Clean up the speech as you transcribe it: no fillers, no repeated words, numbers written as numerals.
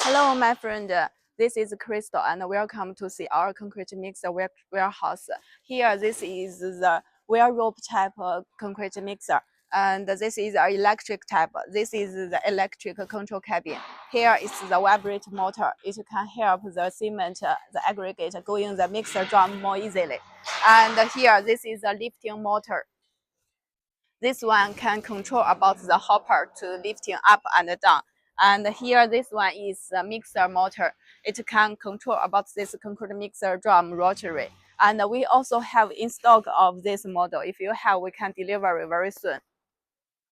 Hello, my friend. This is Crystal, and welcome to see our concrete mixer warehouse. Here, this is the wheel rope type concrete mixer, and this is an electric type. This is the electric control cabin. Here is the vibrate motor. It can help the cement, the aggregate, go in the mixer drum more easily. And here, this is a lifting motor. This one can control about the hopper to lifting up and down. And here, this one is a mixer motor. It can control about this concrete mixer drum rotary. And we also have in stock of this model. If you have, we can deliver very soon.